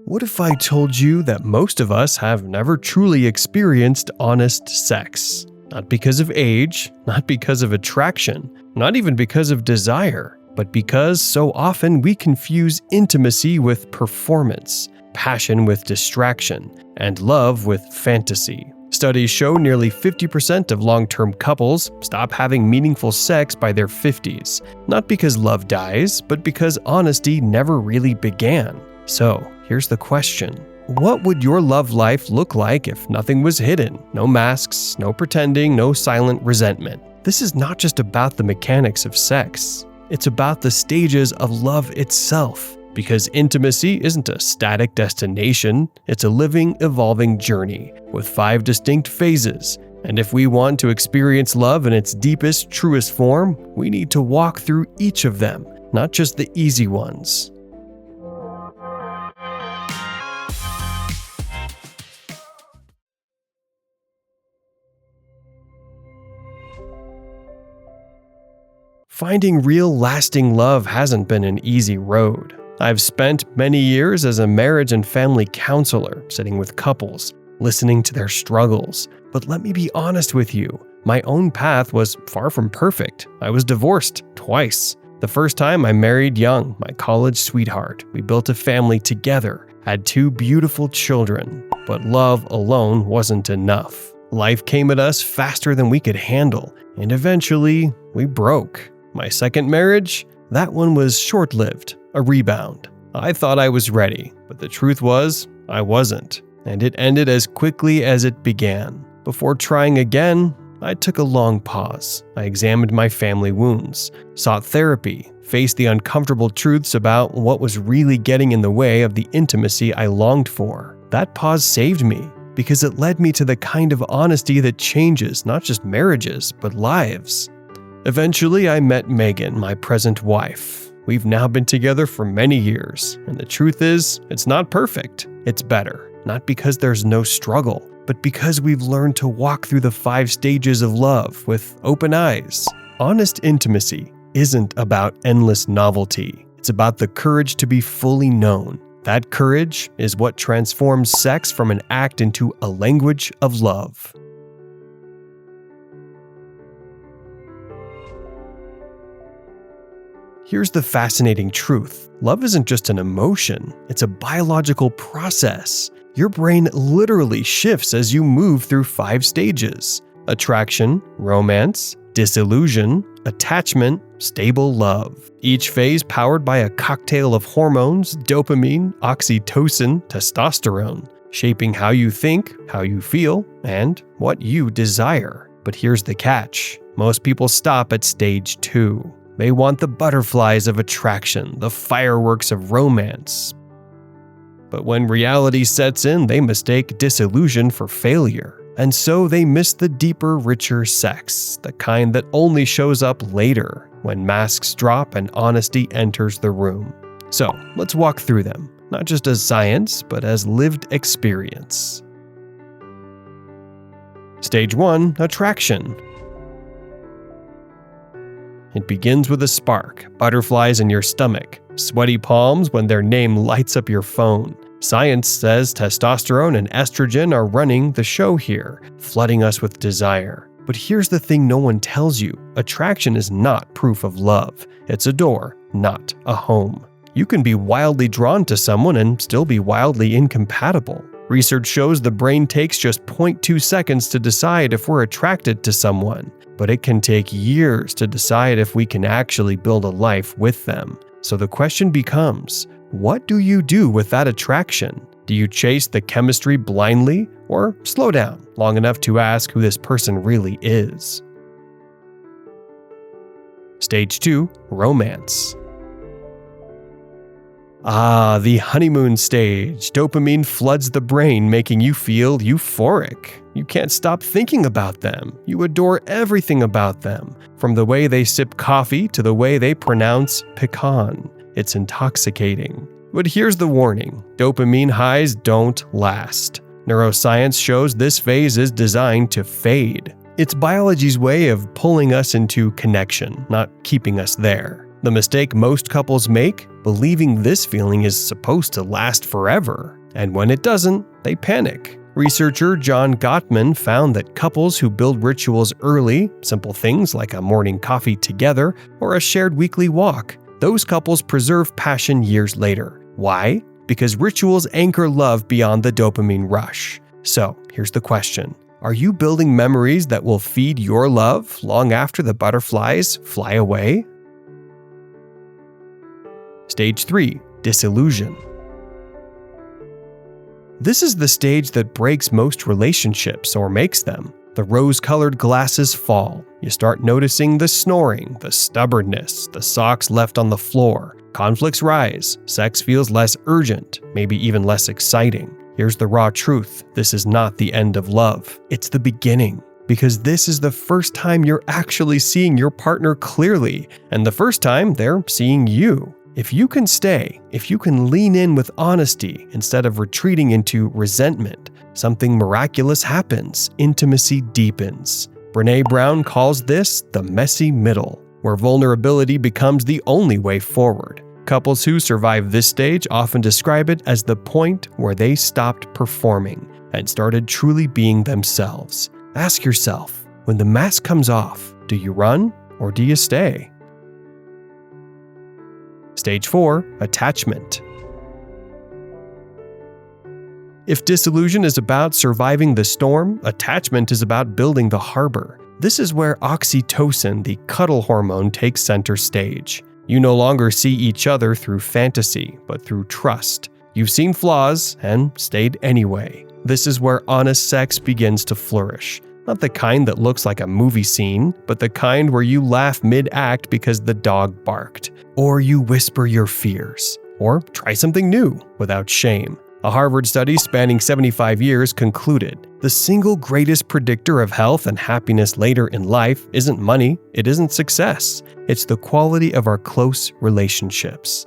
What if I told you that most of us have never truly experienced honest sex? Not because of age, not because of attraction, not even because of desire, but because so often we confuse intimacy with performance, passion with distraction, and love with fantasy. Studies show nearly 50% of long-term couples stop having meaningful sex by their 50s, not because love dies, but because honesty never really began. So, here's the question. What would your love life look like if nothing was hidden? No masks, no pretending, no silent resentment. This is not just about the mechanics of sex. It's about the stages of love itself. Because intimacy isn't a static destination, it's a living, evolving journey with 5 distinct phases. And if we want to experience love in its deepest, truest form, we need to walk through each of them, not just the easy ones. Finding real, lasting love hasn't been an easy road. I've spent many years as a marriage and family counselor, sitting with couples, listening to their struggles. But let me be honest with you, my own path was far from perfect. I was divorced twice. The first time I married young, my college sweetheart. We built a family together, had 2 beautiful children. But love alone wasn't enough. Life came at us faster than we could handle, and eventually, we broke. My second marriage? That one was short-lived, a rebound. I thought I was ready, but the truth was, I wasn't. And it ended as quickly as it began. Before trying again, I took a long pause. I examined my family wounds, sought therapy, faced the uncomfortable truths about what was really getting in the way of the intimacy I longed for. That pause saved me, because it led me to the kind of honesty that changes not just marriages, but lives. Eventually, I met Megan, my present wife. We've now been together for many years, and the truth is, it's not perfect. It's better, not because there's no struggle, but because we've learned to walk through the 5 stages of love with open eyes. Honest intimacy isn't about endless novelty. It's about the courage to be fully known. That courage is what transforms sex from an act into a language of love. Here's the fascinating truth. Love isn't just an emotion, it's a biological process. Your brain literally shifts as you move through 5 stages: attraction, romance, disillusion, attachment, stable love. Each phase powered by a cocktail of hormones, dopamine, oxytocin, testosterone, shaping how you think, how you feel, and what you desire. But here's the catch. Most people stop at stage 2. They want the butterflies of attraction, the fireworks of romance. But when reality sets in, they mistake disillusion for failure. And so they miss the deeper, richer sex, the kind that only shows up later, when masks drop and honesty enters the room. So let's walk through them, not just as science, but as lived experience. Stage 1, attraction. It begins with a spark, butterflies in your stomach, sweaty palms when their name lights up your phone. Science says testosterone and estrogen are running the show here, flooding us with desire. But here's the thing no one tells you. Attraction is not proof of love. It's a door, not a home. You can be wildly drawn to someone and still be wildly incompatible. Research shows the brain takes just 0.2 seconds to decide if we're attracted to someone, but it can take years to decide if we can actually build a life with them. So the question becomes, what do you do with that attraction? Do you chase the chemistry blindly, or slow down long enough to ask who this person really is? Stage 2, romance. The honeymoon stage. Dopamine floods the brain, making you feel euphoric. You can't stop thinking about them. You adore everything about them, from the way they sip coffee to the way they pronounce pecan. It's intoxicating. But here's the warning. Dopamine highs don't last. Neuroscience shows this phase is designed to fade. It's biology's way of pulling us into connection, not keeping us there. The mistake most couples make? Believing this feeling is supposed to last forever. And when it doesn't, they panic. Researcher John Gottman found that couples who build rituals early, simple things like a morning coffee together or a shared weekly walk, those couples preserve passion years later. Why? Because rituals anchor love beyond the dopamine rush. So, here's the question. Are you building memories that will feed your love long after the butterflies fly away? Stage 3. Disillusion. This is the stage that breaks most relationships or makes them. The rose-colored glasses fall. You start noticing the snoring, the stubbornness, the socks left on the floor. Conflicts rise. Sex feels less urgent, maybe even less exciting. Here's the raw truth. This is not the end of love. It's the beginning. Because this is the first time you're actually seeing your partner clearly, and the first time they're seeing you. If you can stay, if you can lean in with honesty instead of retreating into resentment, something miraculous happens. Intimacy deepens. Brené Brown calls this the messy middle, where vulnerability becomes the only way forward. Couples who survive this stage often describe it as the point where they stopped performing and started truly being themselves. Ask yourself, when the mask comes off, do you run or do you stay? Stage 4. Attachment. If disillusion is about surviving the storm, attachment is about building the harbor. This is where oxytocin, the cuddle hormone, takes center stage. You no longer see each other through fantasy, but through trust. You've seen flaws and stayed anyway. This is where honest sex begins to flourish. Not the kind that looks like a movie scene, but the kind where you laugh mid-act because the dog barked. Or you whisper your fears. Or try something new without shame. A Harvard study spanning 75 years concluded, the single greatest predictor of health and happiness later in life isn't money, it isn't success. It's the quality of our close relationships.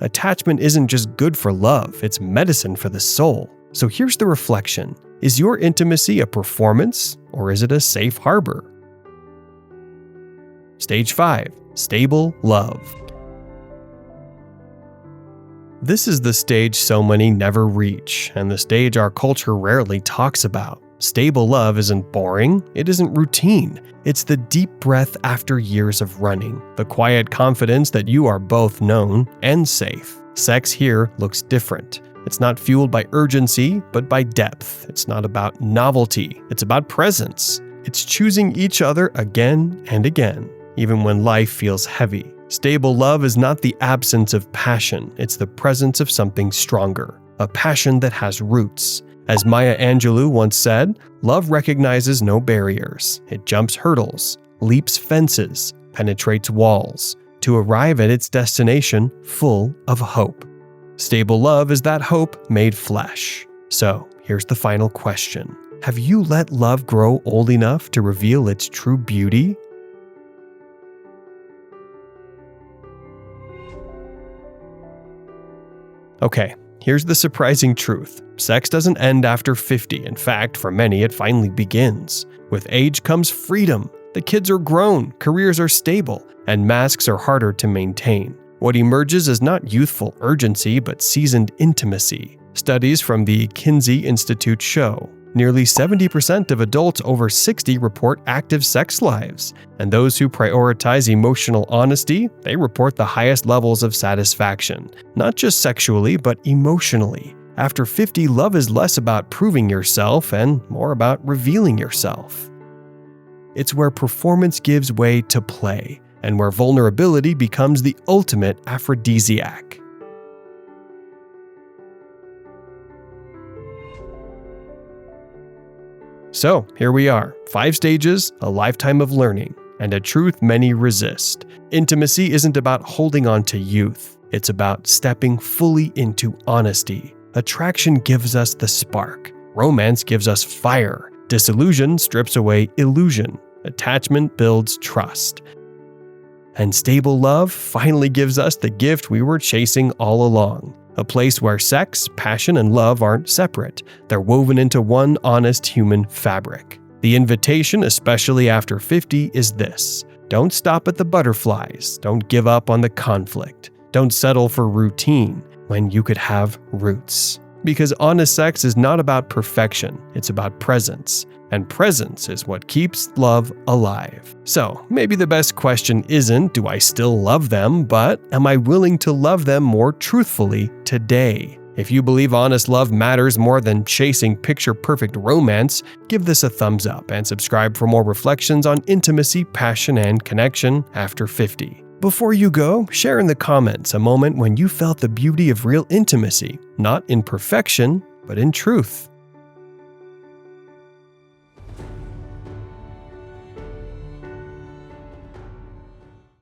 Attachment isn't just good for love, it's medicine for the soul. So here's the reflection. Is your intimacy a performance, or is it a safe harbor? Stage 5. Stable love. This is the stage so many never reach, and the stage our culture rarely talks about. Stable love isn't boring, it isn't routine. It's the deep breath after years of running, the quiet confidence that you are both known and safe. Sex here looks different. It's not fueled by urgency, but by depth. It's not about novelty, it's about presence. It's choosing each other again and again, even when life feels heavy. Stable love is not the absence of passion, it's the presence of something stronger, a passion that has roots. As Maya Angelou once said, love recognizes no barriers. It jumps hurdles, leaps fences, penetrates walls, to arrive at its destination full of hope. Stable love is that hope made flesh. So, here's the final question. Have you let love grow old enough to reveal its true beauty? Okay, here's the surprising truth. Sex doesn't end after 50. In fact, for many, it finally begins. With age comes freedom. The kids are grown, careers are stable, and masks are harder to maintain. What emerges is not youthful urgency, but seasoned intimacy. Studies from the Kinsey Institute show nearly 70% of adults over 60 report active sex lives, and those who prioritize emotional honesty, they report the highest levels of satisfaction, not just sexually, but emotionally. After 50, love is less about proving yourself and more about revealing yourself. It's where performance gives way to play, and where vulnerability becomes the ultimate aphrodisiac. So, here we are. 5 stages, a lifetime of learning, and a truth many resist. Intimacy isn't about holding on to youth. It's about stepping fully into honesty. Attraction gives us the spark. Romance gives us fire. Disillusion strips away illusion. Attachment builds trust. And stable love finally gives us the gift we were chasing all along. A place where sex, passion, and love aren't separate. They're woven into one honest human fabric. The invitation, especially after 50, is this. Don't stop at the butterflies. Don't give up on the conflict. Don't settle for routine when you could have roots. Because honest sex is not about perfection, it's about presence. And presence is what keeps love alive. So, maybe the best question isn't, do I still love them, but am I willing to love them more truthfully today? If you believe honest love matters more than chasing picture-perfect romance, give this a thumbs up and subscribe for more reflections on intimacy, passion, and connection after 50. Before you go, share in the comments a moment when you felt the beauty of real intimacy, not in perfection, but in truth.